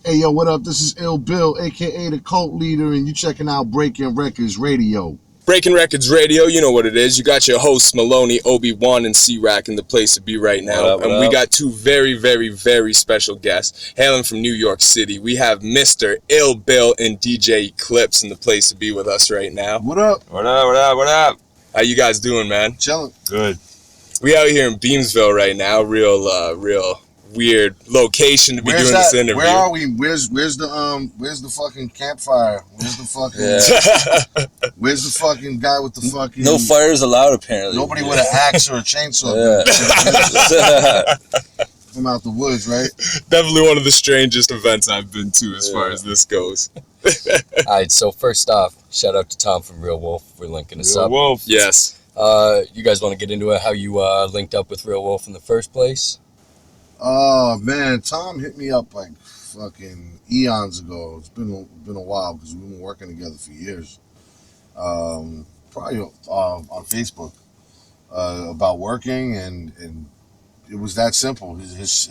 Hey, yo, what up? This is Ill Bill, a.k.a. the cult leader, and you checking out Breaking Records Radio. Breaking Records Radio, you know what it is. You got your hosts, Maloney, Obi-Wan, and C-Rack in the place to be right now. What up? We got two very, very, very special guests hailing from New York City. We have Mr. Ill Bill and DJ Eclipse in the place to be with us right now. What up? What up? How you guys doing, man? Chilling. Good. We out here in Beamsville right now. Real weird location to be doing this interview. Where are we? Where's the fucking campfire? Where's the fucking where's the fucking guy with the fucking No fires allowed apparently. Nobody with an axe or a chainsaw. From out the woods, right? Definitely one of the strangest events I've been to as far as this goes. Alright, so first off, shout out to Tom from Real Wolf for linking us up. Wolf. Yes. You guys want to get into it, how you linked up with Real Wolf in the first place? Oh man, Tom hit me up like fucking eons ago. It's been a while because we've been working together for years. Probably on Facebook about working, and it was that simple. His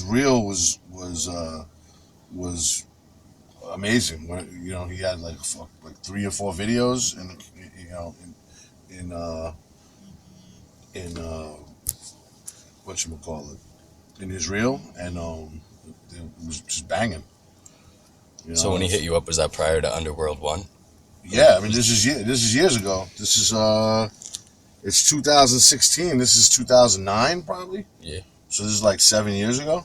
reel was amazing. You know, he had like 3 or 4 videos, and you know, in whatchamacallit, in his reel, and it was just banging. You know? So when he hit you up, was that prior to Underworld 1? Yeah, I mean, this is years ago. This is it's 2016. This is 2009 probably. Yeah. So this is like 7 years ago.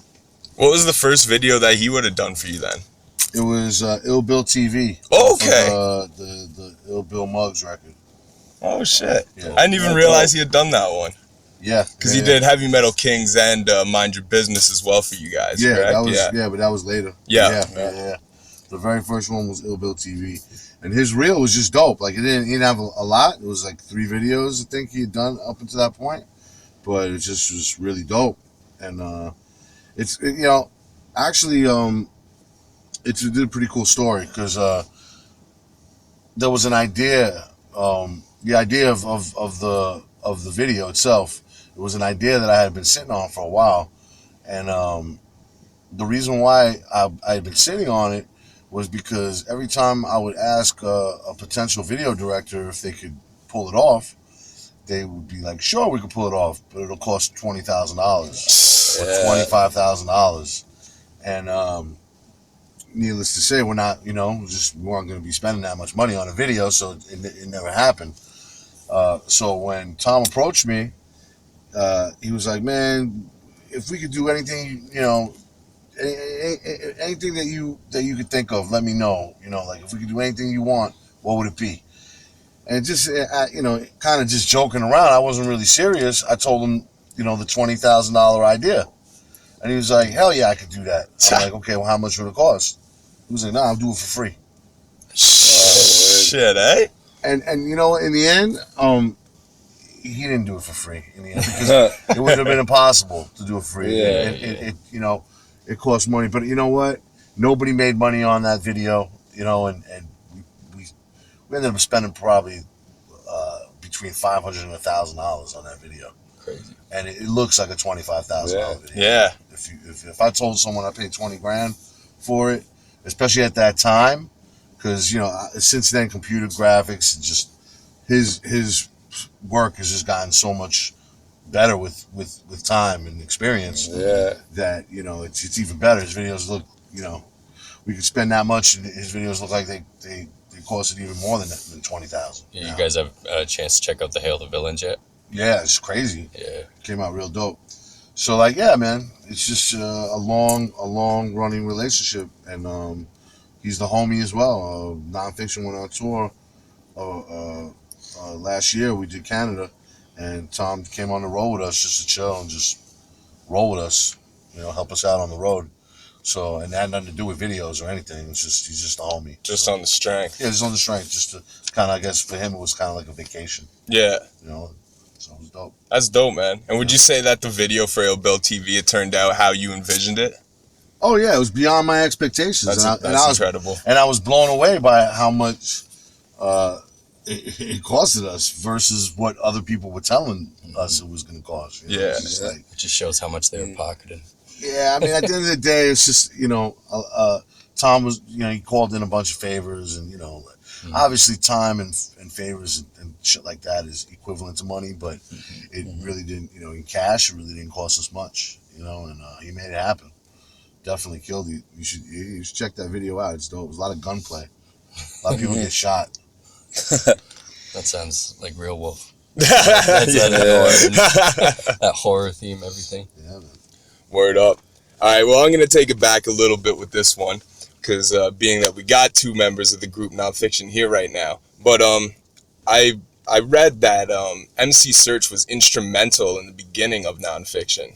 What was the first video that he would have done for you then? It was Ill Bill TV. Okay. The Ill Bill Muggs record. Oh shit! Yeah. I didn't even realize he had done that one. Yeah. Because he did Heavy Metal Kings and Mind Your Business as well for you guys. Yeah, correct? that was but that was later. Yeah. The very first one was Ill Bill TV, and his reel was just dope. Like he didn't have a lot. It was like 3 videos I think he had done up until that point, but it just was really dope. And it did a pretty cool story because there was an idea. The idea of the video itself. It was an idea that I had been sitting on for a while, and the reason why I had been sitting on it was because every time I would ask a potential video director if they could pull it off, they would be like, "Sure, we could pull it off, but it'll cost $20,000 or $25,000." And needless to say, we're not, we weren't going to be spending that much money on a video, so it never happened. So when Tom approached me, he was like, "Man, if we could do anything, anything that you could think of, let me know. Like if we could do anything you want, what would it be?" And just, kind of just joking around. I wasn't really serious. I told him, the $20,000 idea, and he was like, "Hell yeah, I could do that." I'm like, "Okay, well, how much would it cost?" He was like, "Nah, I'll do it for free." Shit, eh? And in the end, he didn't do it for free in the end because it would have been impossible to do it free. It cost money, but you know what? Nobody made money on that video, and we ended up spending probably between $500 and $1,000 on that video. Crazy. And it looks like a $25,000 video. Yeah. If I told someone I paid $20,000 for it, especially at that time, because since then computer graphics and just his work has just gotten so much better with time and experience. Yeah. That it's even better. His videos look we could spend that much and his videos look like they costed even more than $20,000. Yeah, you guys have a chance to check out the Hail the Villains yet? Yeah, it's crazy. Yeah. Came out real dope. So man, it's just a long running relationship, and he's the homie as well. Non-Phixion went on tour last year. We did Canada, and Tom came on the road with us just to chill and just roll with us, help us out on the road. So, and that had nothing to do with videos or anything. It's just, he's just a homie. Just on the strength. Yeah, just on the strength. Just to kind of, I guess for him, it was kind of like a vacation. Yeah. So it was dope. That's dope, man. And would you say that the video for Ill Bill TV, it turned out how you envisioned it? Oh, yeah. It was beyond my expectations. That's incredible. And I was blown away by how much it costed us versus what other people were telling us it was going to cost. Yeah. It just shows how much they were pocketing. Yeah, I mean, at the end of the day, it's just, Tom was, he called in a bunch of favors, and, obviously time and favors and shit like that is equivalent to money, but it really didn't, in cash, it really didn't cost us much, and he made it happen. Definitely killed it. You should check that video out. It's dope. It was a lot of gunplay. A lot of people get shot. That sounds like Real Wolf. That's That horror theme, everything. Yeah, man. Word up. All right, well, I'm going to take it back a little bit with this one, because being that we got two members of the group Non-Phixion here right now. But I read that MC Search was instrumental in the beginning of Non-Phixion.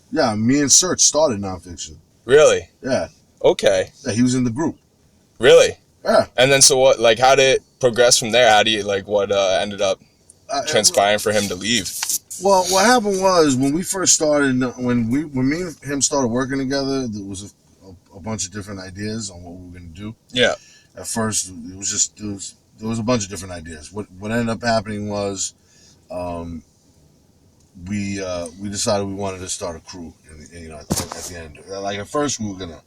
Yeah, me and Search started Non-Phixion. Really? Yeah. Okay. Yeah, he was in the group. Really? Yeah. And then so what, like, how did it progress from there? How do you, like, what ended up transpiring for him to leave? Well, what happened was when we first started, when me and him started working together, there was a bunch of different ideas on what we were going to do. Yeah. At first, it was just there was a bunch of different ideas. What ended up happening was, we decided we wanted to start a crew. And, at the end, like at first we were gonna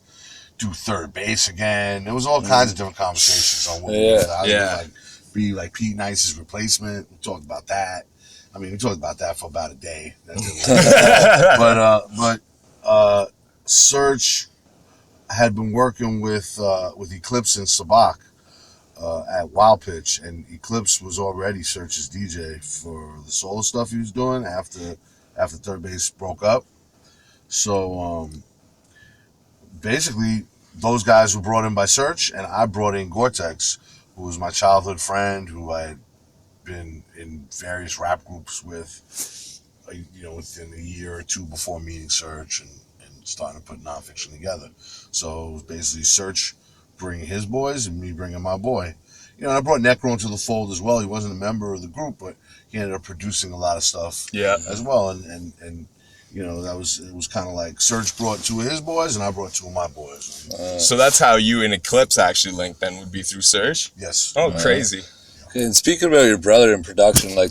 do third base again. There was all kinds of different conversations on what we would be like Pete Nice's replacement. We talked about that. I mean, we talked about that for about a day. But Search had been working with Eclipse and Sabak at Wild Pitch, and Eclipse was already Search's DJ for the solo stuff he was doing after Third Base broke up. So basically, those guys were brought in by Search, and I brought in Gore-Tex, who was my childhood friend, who I had been in various rap groups with, within a year or two before meeting Search and starting to put Non-Phixion together. So it was basically Search bringing his boys and me bringing my boy. And I brought Necro into the fold as well. He wasn't a member of the group, but he ended up producing a lot of stuff as well. And it was kind of like Search brought two of his boys and I brought two of my boys. So that's how you and Eclipse actually linked then, would be through Search? Yes. Oh, crazy. Okay, and speaking about your brother in production, like,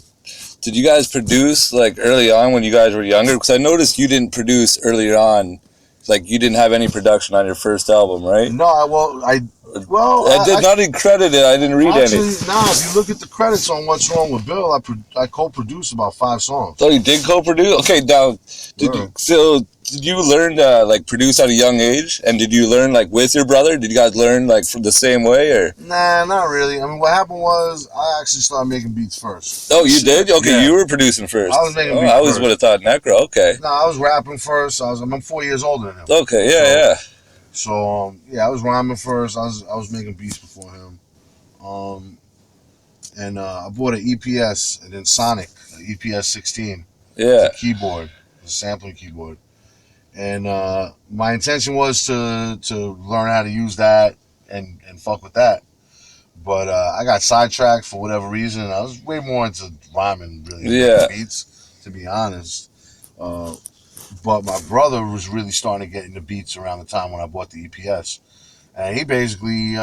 did you guys produce like early on when you guys were younger? Because I noticed you didn't produce earlier on. Like, you didn't have any production on your first album, right? No, I did not even credit it. I didn't read any. If you look at the credits on What's Wrong with Bill, I co-produced about 5 songs. So you did co-produce? Okay, now, did you learn to like produce at a young age? And did you learn like with your brother? Did you guys learn like from the same way, or? Nah, not really. I mean, what happened was I actually started making beats first. Oh, you did? Okay, yeah. You were producing first. I was making beats I first. would have thought Necro. Okay. No, I was rapping first. I'm 4 years older than him. Okay, yeah. So I was rhyming first. I was making beats before him. And I bought an EPS and then Sonic, an EPS 16. Yeah. It's a keyboard, a sampling keyboard. And my intention was to learn how to use that and fuck with that. But I got sidetracked for whatever reason. I was way more into rhyming, really, than beats, to be honest. But my brother was really starting to get into beats around the time when I bought the EPS. And he basically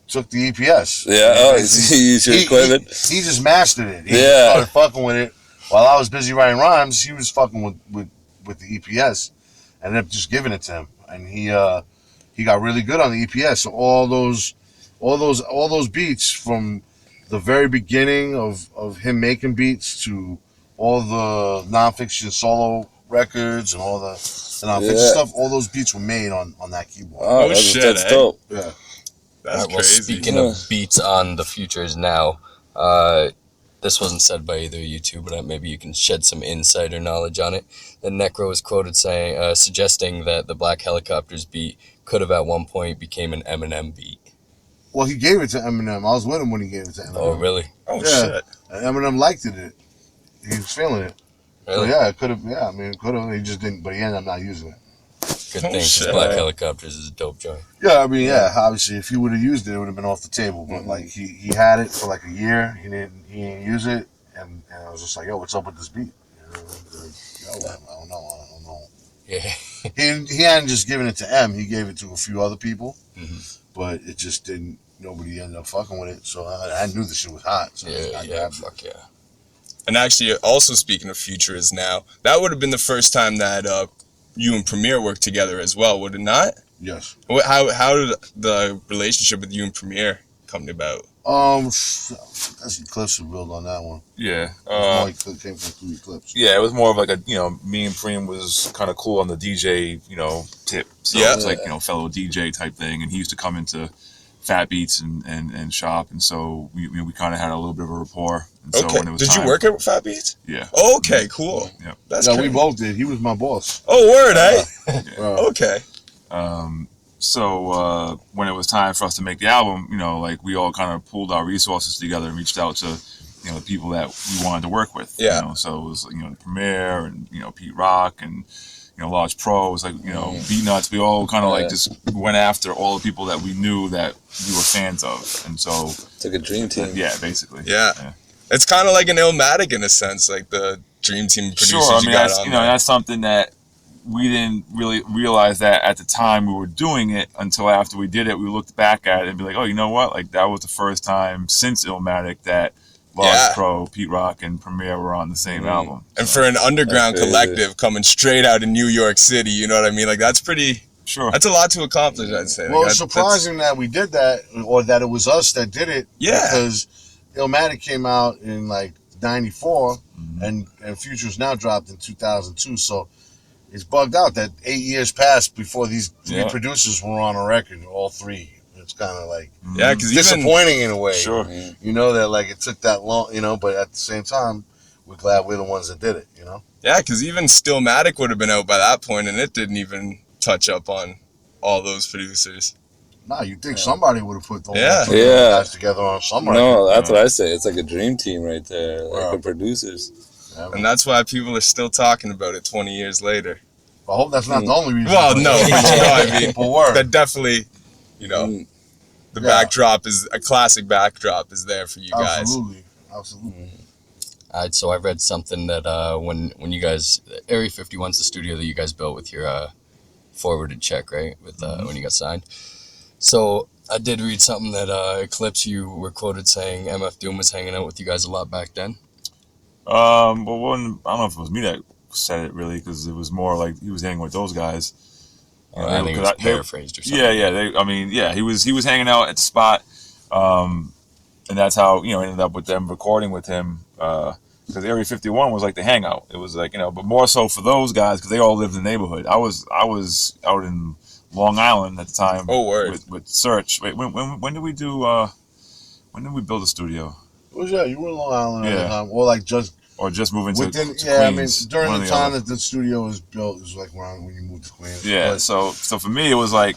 took the EPS. Yeah, he used your equipment. He just mastered it. He started fucking with it. While I was busy writing rhymes, he was fucking with the EPS. I ended up just giving it to him. And he got really good on the EPS. So all those beats from the very beginning of him making beats to all the Non-Phixion solo records and all the Non-Phixion stuff, all those beats were made on that keyboard. Oh, that's dope. Yeah. That's well, crazy. Speaking of beats on the Futures Now, this wasn't said by either of you two, but maybe you can shed some insider knowledge on it. The Necro was quoted saying, suggesting that the Black Helicopters beat could have at one point became an Eminem beat. Well, he gave it to Eminem. I was with him when he gave it to Eminem. Oh, really? Oh, yeah. shit. And Eminem liked it. He was feeling it. Really? So, yeah, it could have. Yeah, I mean, it could have. He just didn't. But he ended up not using it. Good thing, because Black Helicopters is a dope joint. Yeah, I mean, obviously, if he would have used it, it would have been off the table. But like, he had it for like a year. He didn't use it, and I was just like, yo, what's up with this beat? I don't know. Yeah. He hadn't just given it to M. He gave it to a few other people, but it just didn't. Nobody ended up fucking with it. So I knew the shit was hot. So Fuck yeah. And actually, also speaking of Futures Now, that would have been the first time that you and Premier work together as well, would it not? Yes. How did the relationship with you and Premier come about? That's Eclipse to build on that one. Yeah. It came from through Eclipse. Yeah, it was more of like a, me and Preem was kind of cool on the DJ, tip. So it was like, fellow DJ type thing. And he used to come into Fat Beats and shop. And so we kind of had a little bit of a rapport. And so Okay. when it was Did you work at Fat Beats? Yeah. Okay, cool. Yeah. That's we crazy. both did. He was my boss. Oh, word, eh? Okay. So when it was time for us to make the album, we all kind of pooled our resources together and reached out to, the people that we wanted to work with. Yeah. So it was, the Premier and, Pete Rock and, Large Pro. It was like, Beat Nuts. We all kind of just went after all the people that we knew that we were fans of. And so It's like a dream team. yeah, basically. Yeah. It's kind of like an Illmatic in a sense, like the Dream Team producers Sure. I mean, you got that's, on there. that's something that we didn't really realize that at the time we were doing it until after we did it. We looked back at it and be like, oh, you know what? Like, that was the first time since Illmatic that Large Pro, Pete Rock, and Premier were on the same album. And for an underground collective coming straight out of New York City, you know what I mean? Like, that's pretty... Sure. That's a lot to accomplish, I'd say. Well, Like, it's surprising that we did that, or that it was us that did it. Yeah. Because Illmatic came out in, like, 94, and Futures Now dropped in 2002, so it's bugged out that 8 years passed before these three producers were on a record, all three. It's kind of like because disappointing in a way. Sure. You know that like it took that long, but at the same time, we're glad we're the ones that did it, Yeah, because even Stillmatic would have been out by that point, and it didn't even touch up on all those producers. Nah, you think somebody would have put those guys together on some record. No, that's what I say. It's like a dream team right there, like the producers. Yeah, and that's why people are still talking about it 20 years later. I hope that's not the only reason. Well, no, but you know what I mean. People were. That definitely, the backdrop is a classic backdrop is there for you guys. Absolutely. All right, so I read something that when you guys, Area 51's the studio that you guys built with your forwarded check, right? With when you got signed. So I did read something that Eclipse, you were quoted saying MF Doom was hanging out with you guys a lot back then. Well, I don't know if it was me that said it really, because it was more like he was hanging with those guys. I think it was paraphrased or something. Yeah. He was hanging out at the spot, and that's how ended up with them recording with him. Because Area 51 was like the hangout. It was like but more so for those guys because they all lived in the neighborhood. I was out in Long Island at the time. Oh, word. With Search. Wait, when did we do? When did we build a studio? Well, yeah, you were in Long Island at the time, or like just moving to Queens. I mean, during the time that the studio was built, it was like around when you moved to Queens. Yeah, but, so for me, it was like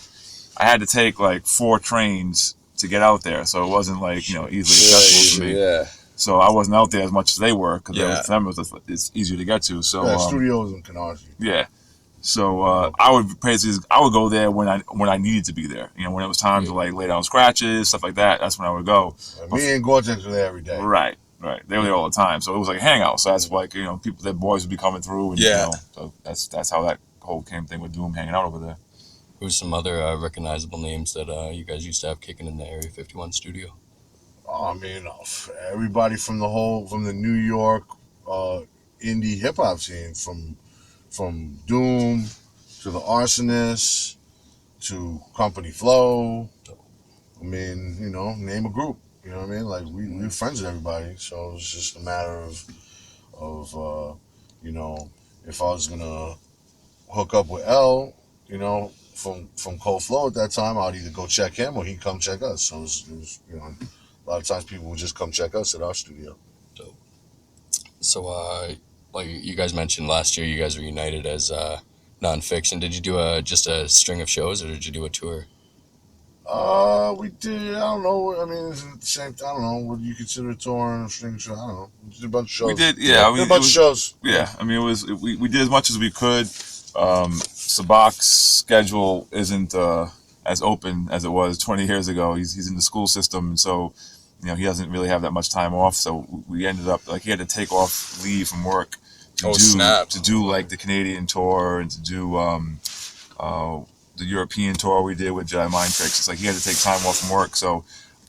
I had to take like 4 trains to get out there, so it wasn't like easily accessible to me. Yeah. So I wasn't out there as much as they were because for them it's easier to get to. So studio was in CANARSIE. Yeah. So I would go there when I needed to be there. When it was time to like lay down scratches, stuff like that. That's when I would go. Me and Gore-Tex were there every day. Right. They were there all the time. So it was like a hangout. So that's like people, their boys would be coming through. And, so that's how that whole thing with Doom hanging out over there. Who's some other recognizable names that you guys used to have kicking in the Area 51 studio? I mean, everybody from the New York indie hip hop scene, from Doom to the Arsonists to Company Flow. I mean, name a group. You know what I mean? Like we're friends with everybody, so it's just a matter of if I was gonna hook up with L, from Cold Flow at that time, I'd either go check him or he'd come check us. So it was a lot of times people would just come check us at our studio. So, like you guys mentioned last year, you guys were united as Non-Phixion. Did you do just a string of shows, or did you do a tour? We did. I don't know. I mean, it's the same. I don't know. Would you consider a tour and a string show? I don't know. We did a bunch of shows. We did. Yeah, a bunch of shows. Yeah, I mean, we did as much as we could. Sabak's schedule isn't as open as it was 20 years ago. He's in the school system, and so he doesn't really have that much time off. So we ended up like he had to take off leave from work to do like the Canadian tour and to do the European tour we did with Jedi Mind Tricks. It's like he had to take time off from work. So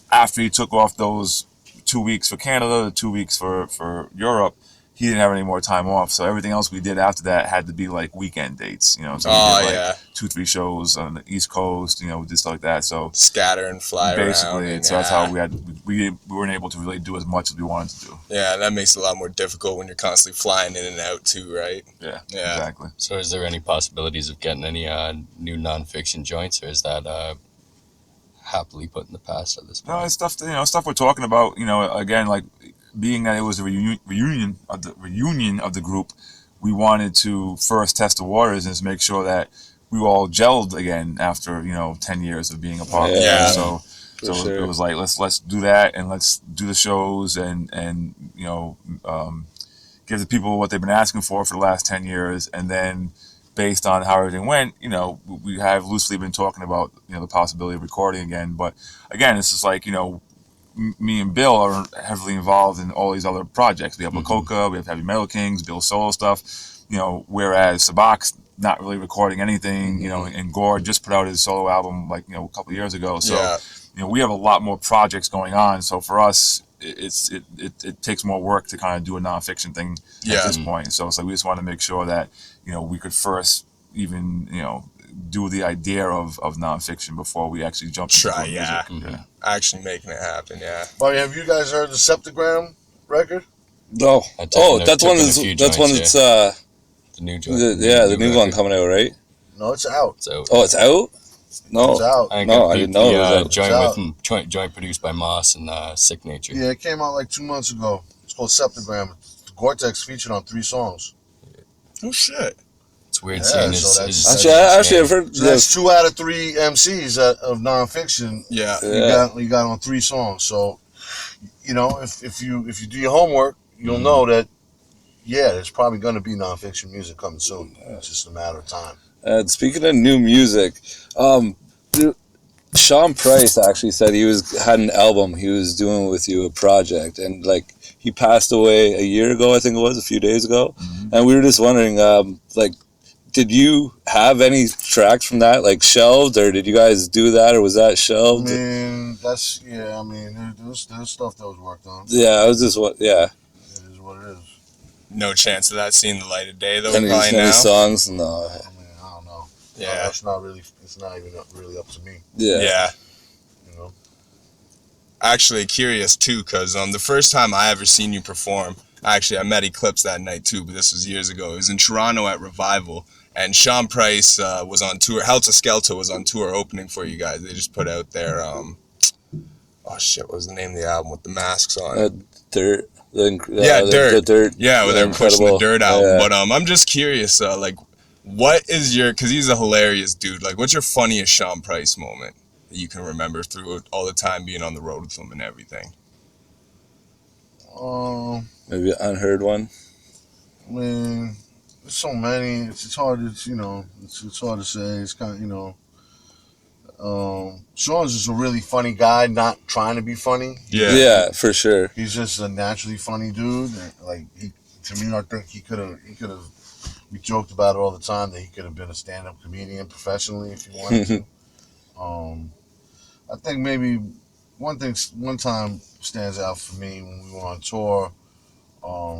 after he took off those 2 weeks for Canada, 2 weeks for Europe, he didn't have any more time off. So everything else we did after that had to be like weekend dates, you know. So we did like 2-3 shows on the East Coast, you know, we did stuff like that. So scatter and fly basically, around. And, so that's how we weren't able to really do as much as we wanted to do. Yeah, that makes it a lot more difficult when you're constantly flying in and out too, right? Yeah, Yeah. exactly. So is there any possibilities of getting any new Non-Phixion joints, or is that happily put in the past at this point? No, it's stuff, you know, stuff we're talking about, you know, again, like being that it was a reunion of the group, we wanted to first test the waters and just make sure that we were all gelled again after, you know, 10 years of being apart. Yeah. So it was like, let's do that, and let's do the shows and you know, give the people what they've been asking for the last 10 years. And then based on how everything went, you know, we have loosely been talking about, you know, the possibility of recording again. But again, it's just like, you know, me and Bill are heavily involved in all these other projects. We have Makoka, we have Heavy Metal Kings, Bill's solo stuff, you know, whereas Sabak's not really recording anything, you know, and Gore just put out his solo album like, you know, a couple of years ago. So, you know, we have a lot more projects going on. So for us, it takes more work to kind of do a Non-Phixion thing at this point. So it's like we just want to make sure that, you know, we could first even, you know, do the idea of Non-Phixion before we actually jump into music. Yeah. Actually making it happen, Buddy, have you guys heard the Septagram record? No. That's one that's the new joint. the new one coming out, right? No, it's out. Oh, it's out? No. It's out. I didn't know it was out. Joint produced by Moss and Sick Nature. Yeah, it came out like 2 months ago. It's called Septagram. Gore-Tex featured on 3 songs. Oh shit. It's weird Yeah, seeing so his Actually, I've heard. So that's 2 out of 3 MCs of Non-Phixion. Yeah. You got on 3 songs. So, you know, if you do your homework, you'll know that, yeah, there's probably going to be Non-Phixion music coming soon. It's just a matter of time. Speaking of new music, Sean Price actually said he had an album he was doing with you, a project, and like he passed away a year ago, I think it was, a few days ago, and we were just wondering, like, did you have any tracks from that, like, shelved, or did you guys do that, or was that shelved? I mean, there's stuff that was worked on. Yeah, I was just It is what it is. No chance of that seeing the light of day, though, any probably now. songs? No. I mean, I don't know. Yeah. No, it's not even really up to me. Yeah. You know? Actually curious, too, because the first time I ever seen you perform, I met Eclipse that night, too, but this was years ago. It was in Toronto at Revival, and Sean Price was on tour. Helter Skelter was on tour opening for you guys. They just put out their, oh, shit, what was the name of the album with the masks on? Dirt. Dirt. The Dirt. Yeah, where they're pushing the Dirt album. Yeah. But I'm just curious, like, what is because he's a hilarious dude, like, what's your funniest Sean Price moment that you can remember through all the time being on the road with him and everything? Maybe an unheard one. I mean, there's so many. It's hard to, you know, it's hard to say. It's kind of, you know, Sean's just a really funny guy, not trying to be funny. Yeah, for sure. He's just a naturally funny dude. Like, to me, I think he could have. We joked about it all the time that he could have been a stand-up comedian professionally if he wanted to. I think maybe one time stands out for me when we were on tour.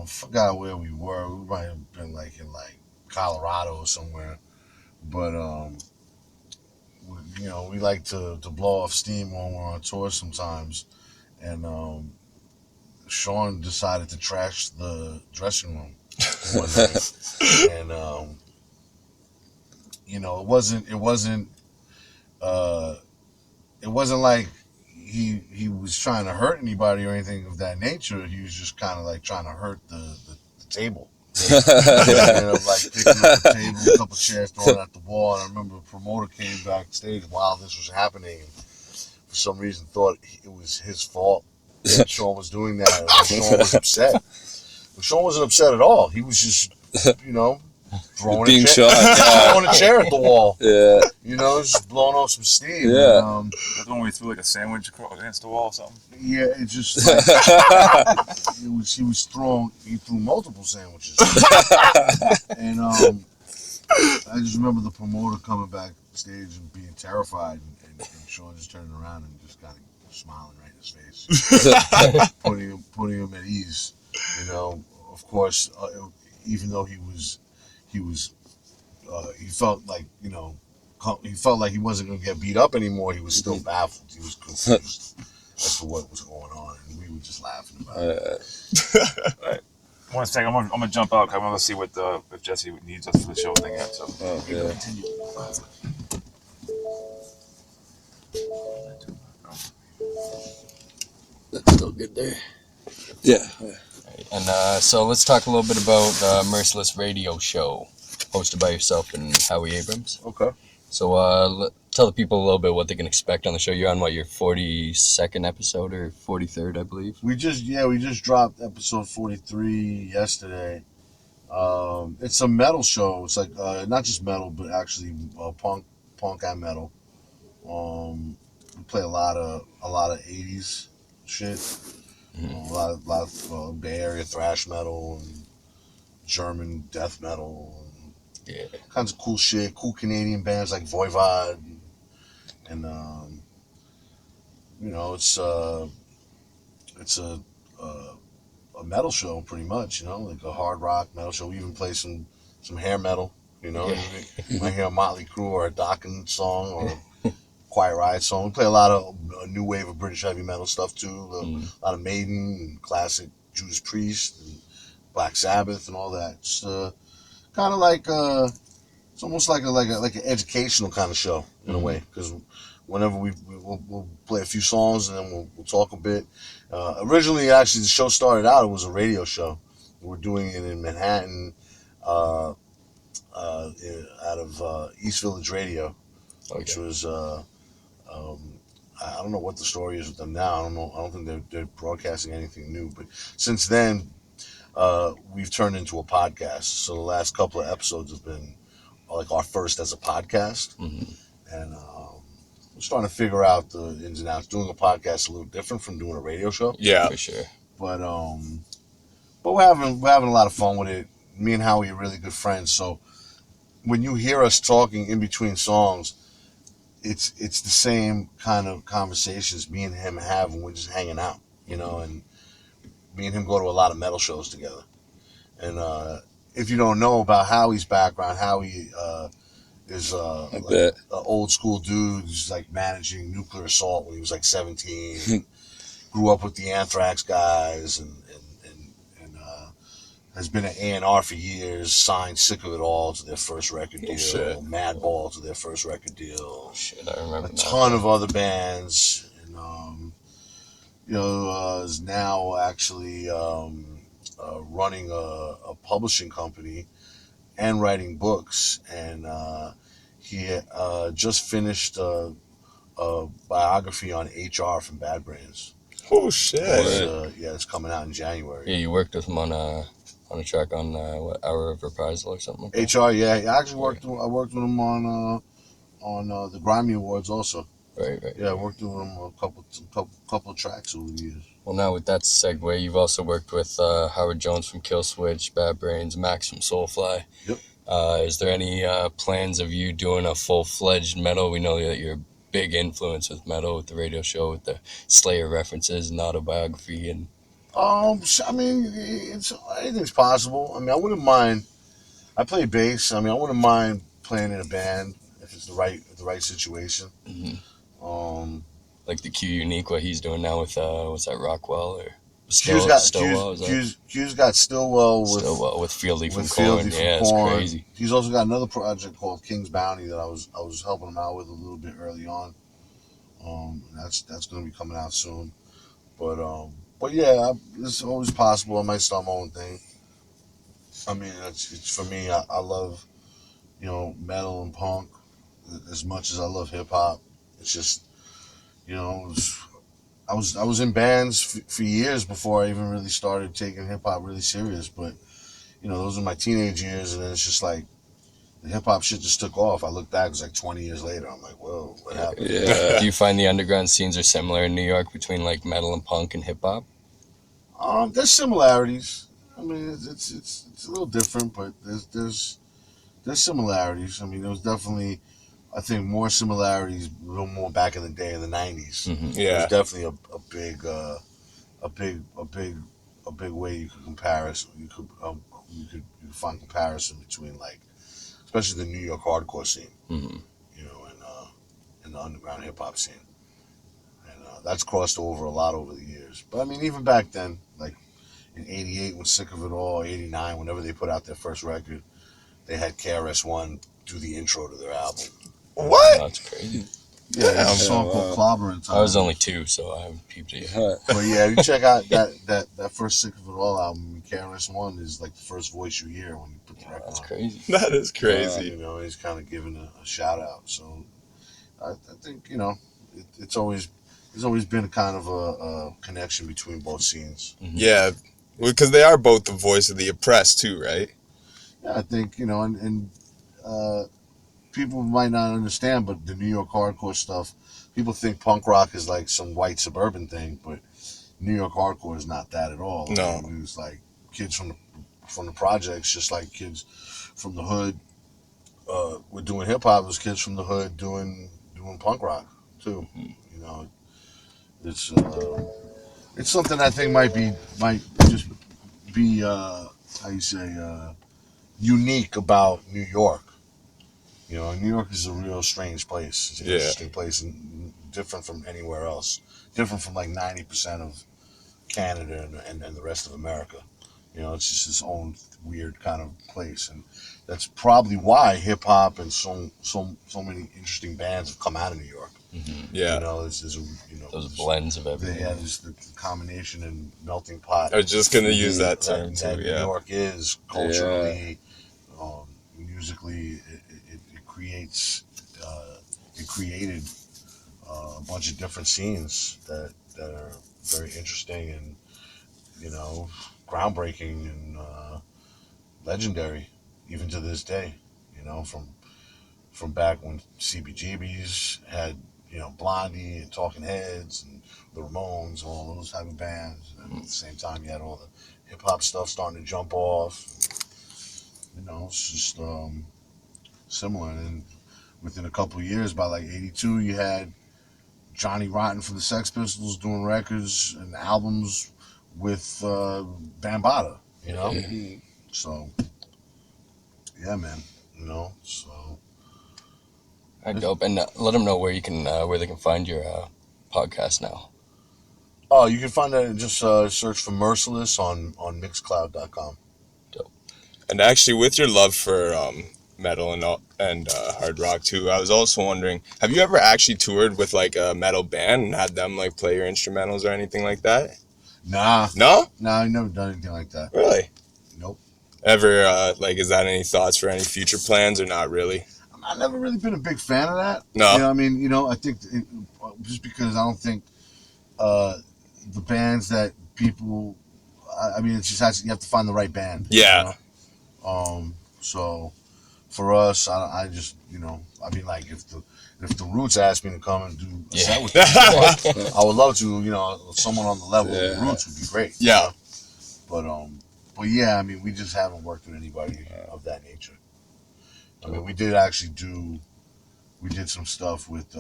Forgot where we were. We might have been like in Colorado or somewhere. But you know, we like to blow off steam when we're on tour sometimes. And Sean decided to trash the dressing room one night. And you know, it wasn't like he was trying to hurt anybody or anything of that nature. He was just kind of like trying to hurt the table. Ended up like picking up the table, a couple chairs, throwing it at the wall. And I remember a promoter came backstage while this was happening, and for some reason thought it was his fault that Sean was doing that. And Sean was upset. But Sean wasn't upset at all. He was just, you know, throwing a chair at the wall. Yeah. You know, just blowing off some steam. Yeah. And, That's when we threw like a sandwich against the wall or something. yeah, it just like, he threw multiple sandwiches. And I just remember the promoter coming backstage and being terrified, and Sean just turning around and just kind of smiling right in his face, putting him at ease. You know, of course, even though he felt like, he felt like he wasn't going to get beat up anymore. He was still baffled. He was confused as to what was going on, and we were just laughing about it. All right. 1 second, I'm gonna jump out. 'Cause I want to see what if Jesse needs us for the show thing yet. So continue. That's still good there. Yeah. And so let's talk a little bit about Merciless Radio Show, hosted by yourself and Howie Abrams. Okay. So tell the people a little bit what they can expect on the show. You're on your 42nd episode or 43rd, I believe. We just dropped episode 43 yesterday. It's a metal show. It's like not just metal, but actually punk and metal. We play a lot of 80s shit. A lot of Bay Area thrash metal and German death metal. Yeah. Kinds of cool shit. Cool Canadian bands like Voivod. And it's a metal show pretty much, like a hard rock metal show. We even play some hair metal, You might hear a Motley Crue or a Dokken song or a Quiet Riot song. We play a lot of new wave of British heavy metal stuff too. A lot of Maiden and classic Judas Priest and Black Sabbath and all that. It's kind of like it's almost like an educational kind of show in a way, because whenever we'll play a few songs and then we'll talk a bit. Originally, actually, the show started out, it was a radio show. We're doing it in Manhattan, out of East Village Radio, which was I don't know what the story is with them now. I don't think they're broadcasting anything new. But since then, we've turned into a podcast. So the last couple of episodes have been like our first as a podcast, and we're starting to figure out the ins and outs. Doing a podcast is a little different from doing a radio show. Yeah, for sure. But we're having a lot of fun with it. Me and Howie are really good friends, so when you hear us talking in between songs, it's the same kind of conversations me and him have when we're just hanging out, and me and him go to a lot of metal shows together. And if you don't know about Howie's background, Howie is an old school dude who's like managing Nuclear Assault when he was like 17. Grew up with the Anthrax guys and has been at A&R for years, signed Sick of It All to their first record deal, Madball to their first record deal. I remember a ton of other bands, and is now actually running a publishing company and writing books, and he just finished a biography on HR from Bad Brains. Oh shit! It's coming out in January. Yeah, you worked with him on a track on Hour of Reprisal or something like that? HR, yeah. I actually worked with him on the Grammy Awards also. Right. Yeah, I worked with him a couple of tracks over the years. Well, now with that segue, you've also worked with Howard Jones from Killswitch, Bad Brains, Max from Soulfly. Yep. Is there any plans of you doing a full-fledged metal? We know that you're a big influence with metal, with the radio show, with the Slayer references and autobiography and... I mean, anything's possible. I mean, I wouldn't mind. I play bass. I mean, I wouldn't mind playing in a band if it's the right situation. Like the Q Unique, what he's doing now with what's that, Rockwell or Q's got Stillwell with Fieldy from Korn. It's crazy. He's also got another project called King's Bounty that I was helping him out with a little bit early on. That's going to be coming out soon. But yeah, it's always possible. I might start my own thing. I mean, it's for me. I love, metal and punk as much as I love hip hop. It's just, I was in bands for years before I even really started taking hip hop really serious. But those were my teenage years, and then it's just like the hip hop shit just took off. I look back, it was like 20 years later. I'm like, whoa, what happened? Yeah. Do you find the underground scenes are similar in New York between like metal and punk and hip hop? There's similarities. I mean, it's a little different, but there's similarities. I mean, there was definitely, I think, more similarities a little more back in the day in the 90s. Yeah, it was definitely a a big way you could you could find comparison between, like, especially the New York hardcore scene, you know, and the underground hip hop scene, and that's crossed over a lot over the years. But I mean, even back then, like in '88 when Sick of It All, '89 whenever they put out their first record, they had KRS-One do the intro to their album. What? That's crazy. Yeah, there's a song called Clobberin' Time. I was only 2, so I haven't peeped it yet. But yeah, you check out that first Sick of It All album. KRS-One is like the first voice you hear when you put the record That's on. crazy. That is crazy. You know, he's kind of giving a shout out. So I think, you know, there's always been kind of a connection between both scenes. Yeah, because they are both the voice of the oppressed too, right? Yeah, I think, you know, and people might not understand, but the New York hardcore stuff, people think punk rock is like some white suburban thing, but New York hardcore is not that at all. No. I mean, it was like kids from the projects, just like kids from the hood were doing hip hop. It was kids from the hood doing punk rock too. You know, it's something I think might just be how you say unique about New York. You know, New York is a real strange place. It's an interesting place and different from anywhere else. Different from like 90% of Canada and the rest of America. You know, it's just its own weird kind of place, and that's probably why hip hop and so many interesting bands have come out of New York. Yeah, You know, there's Those blends of everything. Yeah, there's the combination and melting pot. I was just gonna use that term that too. New Yeah, York is culturally, musically. It creates. It created a bunch of different scenes that are very interesting and, you know, groundbreaking and legendary even to this day. You know, from back when CBGBs had, you know, Blondie and Talking Heads and the Ramones, all those type of bands. And at the same time, you had all the hip hop stuff starting to jump off. You know, it's just similar. And within a couple of years, by like '82, you had Johnny Rotten from the Sex Pistols doing records and albums with Bambaataa. You know, so yeah, man. You know, so. All right, dope. And let them know where you can where they can find your podcast now. Oh, you can find that. Just search for Merciless on Mixcloud.com. Dope. and actually, with your love for metal and hard rock too, I was also wondering, have you ever actually toured with like a metal band and had them like play your instrumentals or anything like that? Nah, No, I've never done anything like that. really. Nope. Ever like, is that any thoughts for any future plans or not really? I've never really been a big fan of that. No. You know, I mean, you know, I think just because I don't think the bands that people, I mean, it's just you have to find the right band. Yeah. You know? So for us, I just, you know, I mean, like if the Roots asked me to come and do a set with them, I would love to. You know, someone on the level of the Roots would be great. Yeah. You know? But yeah, I mean, we just haven't worked with anybody of that nature. I mean, we did some stuff with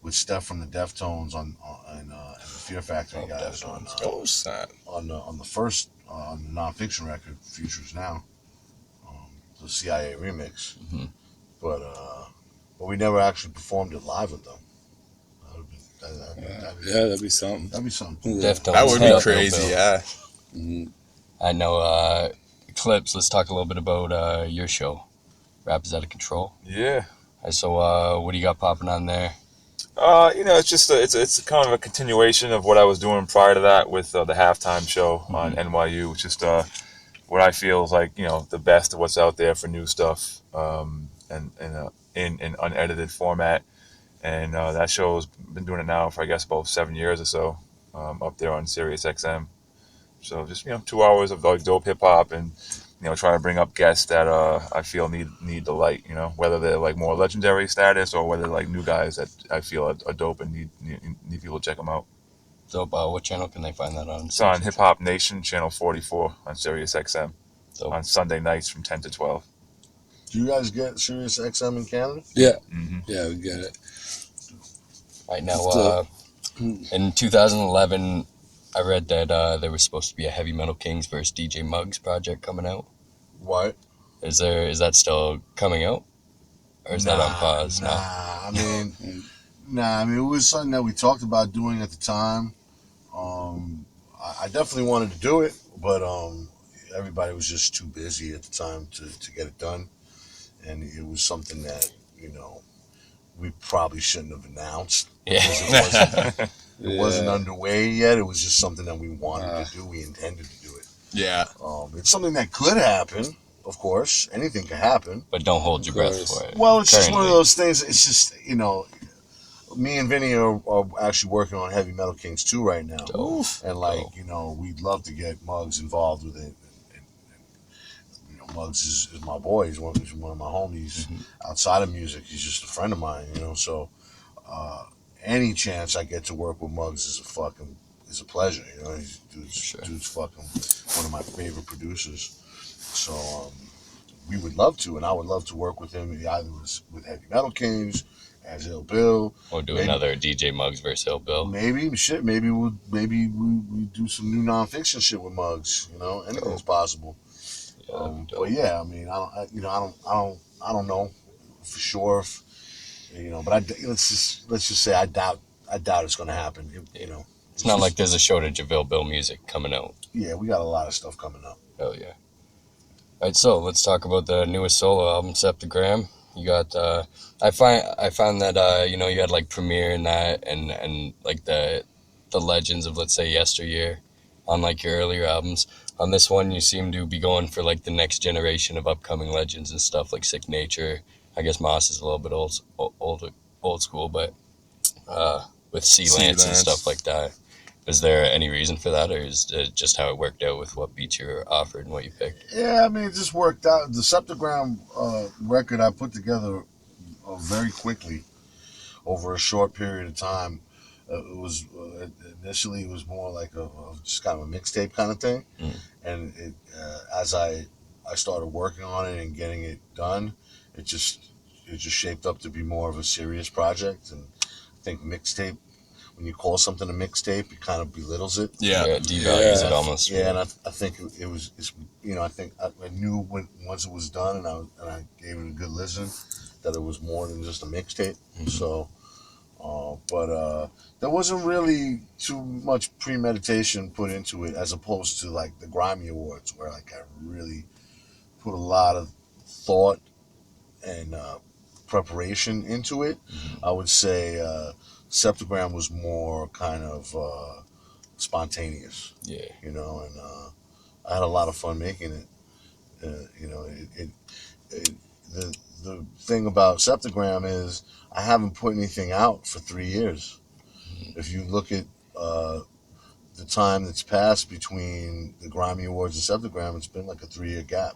Steph from the Deftones and the Fear Factory guys on the first on the Non-Phixion record, Futures Now, the CIA remix. But we never actually performed it live with them. That'd be something. That'd be something. Deftones. That would Hit be up crazy. Bill. Yeah. I know. Eclipse. Let's talk a little bit about your show. Rap is Out of Control. Yeah. So, what do you got popping on there? You know, it's just it's kind of a continuation of what I was doing prior to that with the halftime show on NYU. It's just what I feel is like, you know, the best of what's out there for new stuff, and in unedited format. And that show's been doing it now for I guess about 7 years or so, up there on Sirius XM. So just, you know, 2 hours of like dope hip hop and, you know, try to bring up guests that I feel need the light, you know, whether they're like more legendary status or whether like new guys that I feel are dope and need people to check them out. Dope. What channel can they find that on? It's on Hip Hop Nation, channel 44 on Sirius XM Dope. on Sunday nights from 10 to 12. Do you guys get Sirius XM in Canada? Yeah. Mm-hmm. Yeah, we get it. Right now, in 2011, I read that there was supposed to be a Heavy Metal Kings versus DJ Muggs project coming out. What? Is that still coming out? Or is that on pause now? I mean, it was something that we talked about doing at the time. I definitely wanted to do it, but everybody was just too busy at the time to get it done. And it was something that, we probably shouldn't have announced. Yeah. Because it wasn't underway yet. It was just something that we wanted to do. We intended to do it. Yeah. It's something that could happen, of course. Anything could happen. But don't hold your breath for it. Well, it's just one of those things. It's just, me and Vinnie are actually working on Heavy Metal Kings 2 right now. And, we'd love to get Muggs involved with it. Muggs is my boy. He's one of my homies outside of music. He's just a friend of mine, So any chance I get to work with Muggs is a pleasure. Dude's fucking one of my favorite producers. So we would love to, and I would love to work with him either with Heavy Metal Kings, as Ill Bill, or do another DJ Muggs versus Ill Bill. Maybe we do some new Non-Phixion shit with Muggs. Anything's possible. But yeah, I mean, I don't know for sure. But let's just say I doubt it's going to happen. It's not like there's a shortage of Ill Bill music coming out. Yeah, we got a lot of stuff coming up. Hell yeah! All right, so let's talk about the newest solo album, Septagram. You got I found that you had like Premiere and that and like the legends of, let's say, yesteryear on like your earlier albums. On this one, you seem to be going for like the next generation of upcoming legends and stuff, like Sick Nature. I guess Moss is a little bit old school, but with C-Lance and stuff like that. Is there any reason for that, or is it just how it worked out with what beats you were offered and what you picked? Yeah, I mean, it just worked out. The Septagram record I put together very quickly over a short period of time. It was initially more like just kind of a mixtape kind of thing, and as I started working on it and getting it done, it just shaped up to be more of a serious project. And I think mixtape, when you call something a mixtape, it kind of belittles it. Yeah, devalues it almost. Yeah, and I think I think I knew once it was done and I gave it a good listen that it was more than just a mixtape. So. But there wasn't really too much premeditation put into it, as opposed to like the Grammy Awards, where like I really put a lot of thought and preparation into it. I would say Septagram was more kind of spontaneous. Yeah. And I had a lot of fun making it. The thing about Septagram is I haven't put anything out for 3 years. If you look at the time that's passed between the Grammy Awards and Septagram, it's been like a 3-year gap.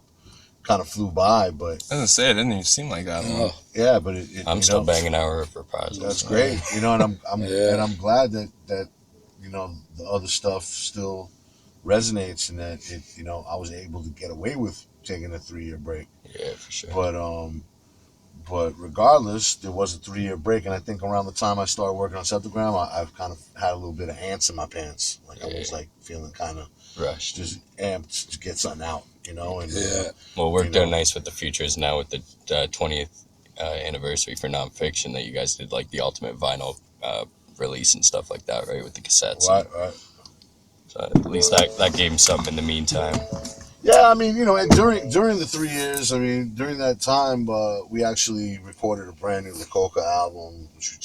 Kind of flew by, but I was gonna say, it didn't even seem like that long. Yeah, but I'm still banging Hour of Reprisals. That's great, and I'm glad that the other stuff still resonates, and that I was able to get away with taking a 3-year break. Yeah, for sure. But regardless, there was a 3-year break, and I think around the time I started working on Septagram, I've kind of had a little bit of ants in my pants. Like I was like feeling kind of rushed, just amped to get something out, And well, it worked out nice with the features now with the 20th anniversary for Non-Phixion that you guys did like the ultimate vinyl release and stuff like that, right? With the cassettes. Right. So at least that gave him something in the meantime. Yeah, I mean, and during the 3 years, during that time, we actually recorded a brand new Lakota album, which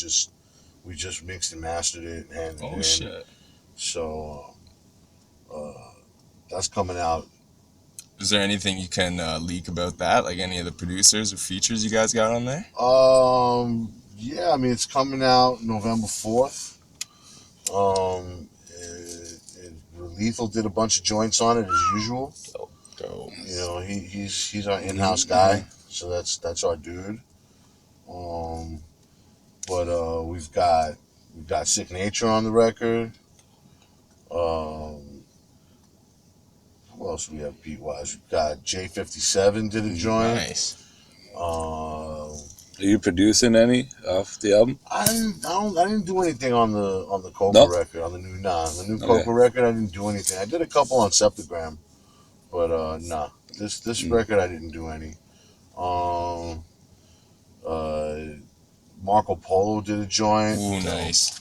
we just mixed and mastered it and handed it in. Shit. So that's coming out. Is there anything you can leak about that? Like any of the producers or features you guys got on there? Yeah, it's coming out November 4th. Lethal did a bunch of joints on it as usual. Go. He's our in-house guy, so that's our dude. But we've got Sick Nature on the record. Who else do we have beat wise? We've got J57 did a joint. Nice. Are you producing any off the album? I didn't do anything on the Coca Nope. record, on the new Okay. Coca record. I didn't do anything. I did a couple on Septagram, but nah. This record I didn't do any. Marco Polo did a joint. Ooh, nice.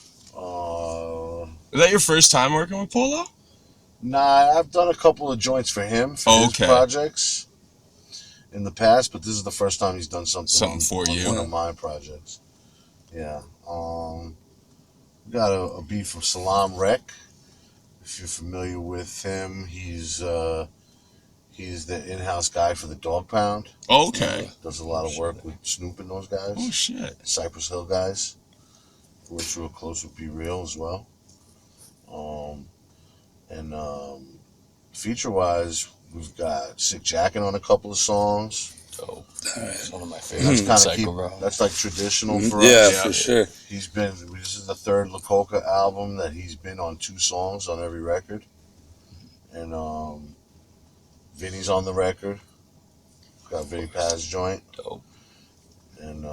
Is Is that your first time working with Polo? Nah, I've done a couple of joints for him for his Okay. projects in the past, but this is the first time he's done something for on you. one of my projects. Yeah. Got a beat from Salam Rec. If you're familiar with him, he's the in-house guy for the Dog Pound. Okay. Does a lot of work with Snoop and those guys. Oh shit. Cypress Hill guys. Works real close with Be Real as well. Feature-wise, we've got Sick Jackin' on a couple of songs. Dope. All right. It's one of my That's favorite kind Psycho, of bro. that's like traditional for us. Yeah, Yeah. for sure. This is the third La Coca album that he's been on 2 songs on every record. And Vinnie's on the record. Got Vinnie Paz joint. Dope. And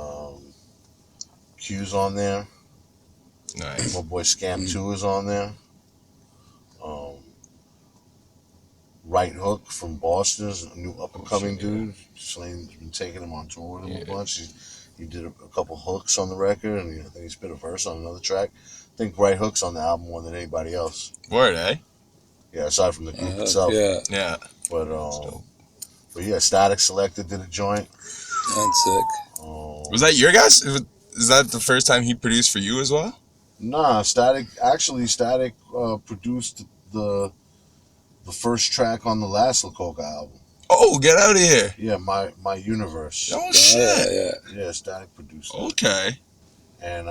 Q's on there. Nice. My boy Scam 2 is on there. Right Hook from Boston is a new up-and-coming dude. Slaine's been taking him on tour with him a bunch. He did a couple hooks on the record, and I think he spit a verse on another track. I think Right Hook's on the album more than anybody else. Word, eh? Yeah, aside from the group itself. Yeah, Yeah. But yeah, Static Selected did a joint. that's sick. Was that your guys? Is that the first time he produced for you as well? Nah, Static produced the first track on the last La Coca album. Oh, get out of here. Yeah, my Universe. Oh shit. Yeah. Static produced it. Okay. And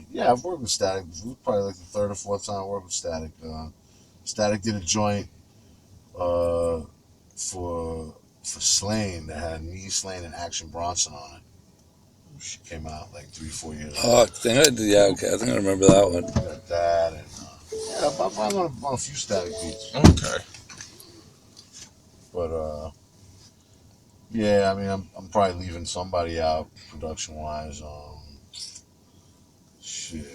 yeah, I've worked with Static. It was probably like the third or fourth time I worked with Static. Static did a joint for SLAINE that had me, SLAINE, and Action Bronson on it. She came out like 3-4 years ago. Oh, I think I think I remember that one. Got that, and yeah, I'm on a few Static beats. Okay. But yeah, I mean, I'm probably leaving somebody out production wise. Shit.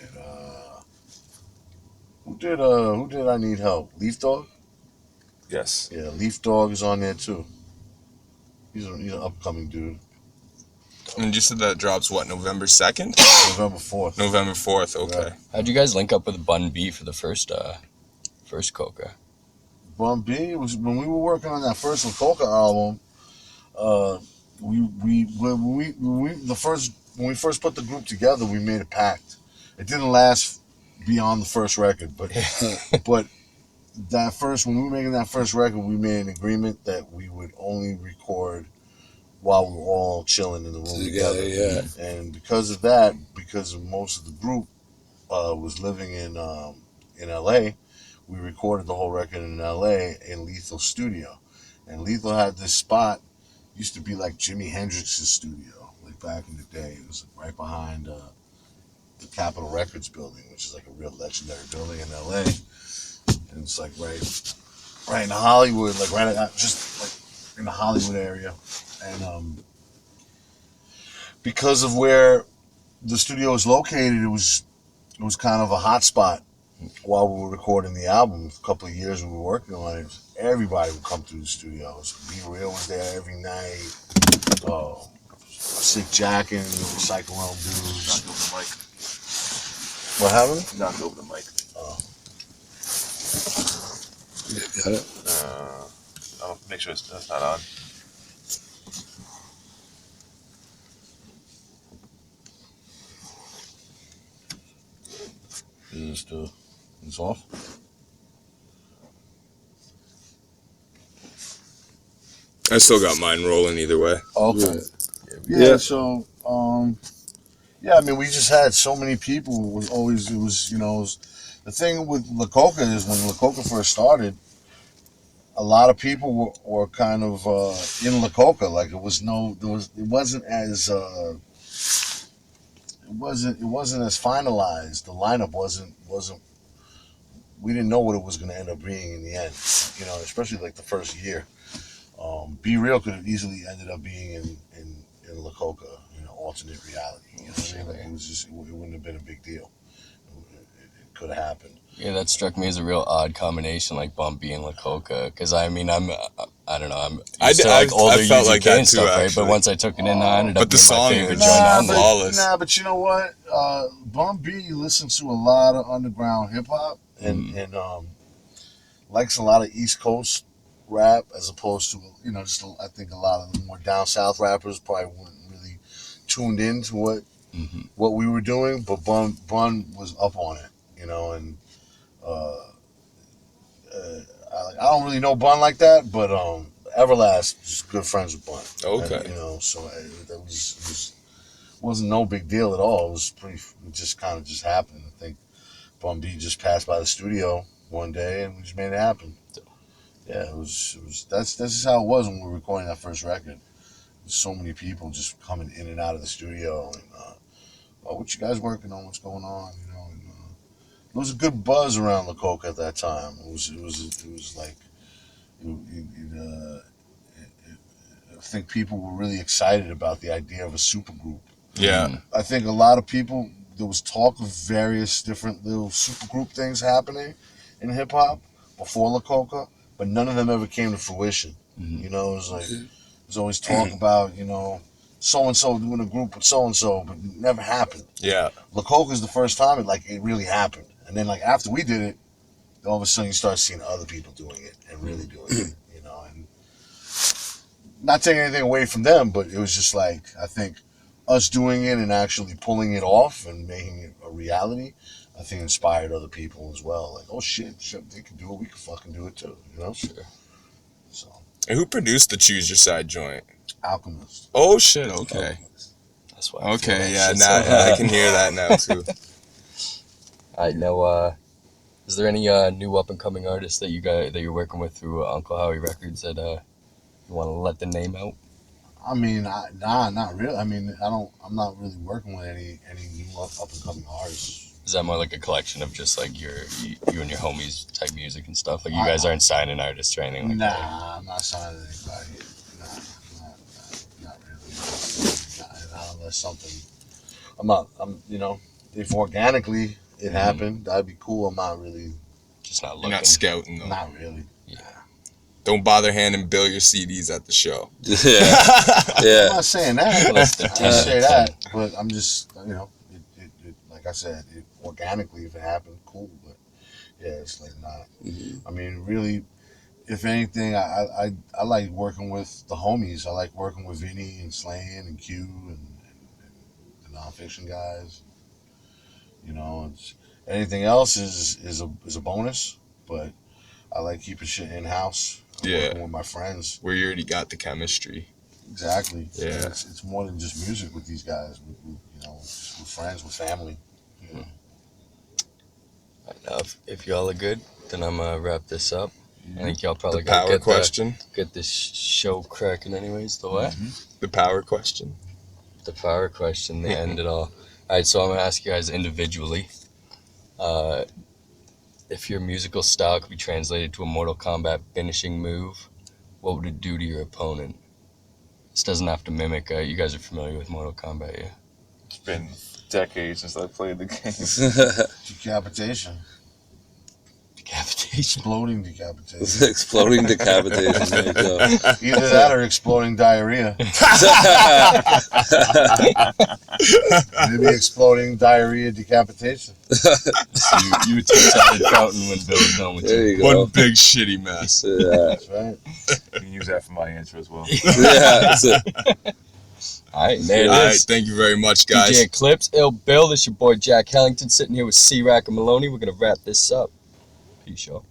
Who did I Need Help? Leaf Dog? Yes. Yeah, Leaf Dog is on there too. He's an upcoming dude. And you said that drops what, November 2nd? November 4th. November 4th, okay. Right. How'd you guys link up with Bun B for the first Coca? Bun B was when we were working on that first La Coca album. When we first put the group together, we made a pact. It didn't last beyond the first record, but when we were making that first record, we made an agreement that we would only record while we were all chilling in the room together. Yeah. And because of that, because most of the group was living in LA, we recorded the whole record in LA in Lethal's studio. And Lethal had this spot, used to be like Jimi Hendrix's studio, like back in the day. It was right behind the Capitol Records building, which is like a real legendary building in LA. And it's like right in Hollywood, like just like in the Hollywood area. And because of where the studio was located, it was kind of a hot spot while we were recording the album. A couple of years we were working on it, everybody would come through the studios. Be Real was there every night. Sick Jackin', Psycho Realm dudes. Knocked over the mic. What happened? Knocked over the mic. Got it. I'll make sure that's not on. It's off. I still got mine rolling either way. Okay. Yeah. So, yeah, I mean, we just had so many people. The thing with La Coca is when La Coca first started, a lot of people were kind of in La Coca. Like it wasn't as finalized. The lineup wasn't. We didn't know what it was going to end up being in the end. You know, especially like the first year. Be Real could have easily ended up being in La Coca, alternate reality. You know what I mean? Like, it was just, it wouldn't have been a big deal. It could have happened. Yeah, that struck me as a real odd combination, like Bumpy and La Coca. Because I mean, I don't know, I'm used to like older I felt UGK like that and stuff, too, right? actually. But once I took it in, I ended But up the being my song favorite was joint on there. flawless. But you know what? Bum B listens to a lot of underground hip hop and likes a lot of East Coast rap as opposed to, you know, just I think a lot of the more down south rappers probably weren't really tuned into what we were doing. But Bun was up on it, you know, and I don't really know Bun like that, but Everlast is good friends with Bun. Okay. And, you know, so that wasn't no big deal at all. It was pretty. It just kind of just happened. I think Bun B just passed by the studio one day and we just made it happen. Yeah, it was. That's just how it was when we were recording that first record. There's so many people just coming in and out of the studio and oh, what you guys working on? What's going on? You know. And, there was a good buzz around La Coca at that time. It was like I think people were really excited about the idea of a supergroup. Yeah. I think a lot of people, there was talk of various different little supergroup things happening in hip hop before La Coca, but none of them ever came to fruition. You know, it was like there's always talk about, you know, so and so doing a group with so and so, but it never happened. Yeah. La Coca's the first time it really happened. And then, like, after we did it, all of a sudden you start seeing other people doing it and really doing it, you know. And not taking anything away from them, but it was just like, I think us doing it and actually pulling it off and making it a reality, I think inspired other people as well. Like, oh shit, they can do it, we can fucking do it too, you know? Sure. So, And who produced the Choose Your Side joint? Alchemist. Oh shit, okay. That's why. I feel Okay, that yeah, shit's now so- I can hear that now too. I know. Is there any new up and coming artists that you're working with through Uncle Howie Records that you want to let the name out? I mean, not really. I mean, I'm not really working with any new up and coming artists. Is that more like a collection of just like you and your homies type music and stuff? Like you guys aren't signing artists or anything like that? Nah, I'm not signing anybody. Not really. Not unless something. You know, if organically it happened, that'd be cool. I'm not really. Just not You're looking. not scouting though. Not really. Yeah. Don't bother handing Bill your CDs at the show. Yeah. I'm Yeah. not saying that. Less than I 10 say out of that, 10. but I'm just, you know, it like I said, organically, if it happened, cool. But yeah, it's like not. I mean, really, if anything, I like working with the homies. I like working with Vinnie and SLAINE and Q and the Non-Phixion guys. You know, anything else is a bonus, but I like keeping shit in house. Yeah. Working with my friends. Where you already got the chemistry. Exactly. Yeah. It's more than just music with these guys. You know, just with friends, with family. You know. Now, if y'all are good, then I'm gonna wrap this up. I think y'all The probably gotta power question. get this show cracking anyways. The what? The power question. The power question, the end it all. Alright, so I'm gonna ask you guys individually. If your musical style could be translated to a Mortal Kombat finishing move, what would it do to your opponent? This doesn't have to mimic. You guys are familiar with Mortal Kombat, yeah? It's been decades since I played the game. Decapitation. Decapitation. Exploding decapitation. Exploding decapitation. There you go. Either that or exploding diarrhea. Maybe exploding diarrhea decapitation. So you would take out the fountain when Bill's done with There you. you go. One big shitty mess. Yeah. That's right. You can use that for my intro as well. Yeah. That's it. Alright, there it All right, is. thank you very much, guys. DJ Clips, Ill Bill, this your boy Jack Hellington sitting here with C-Rack and Maloney. We're gonna wrap this up. Peace, y'all.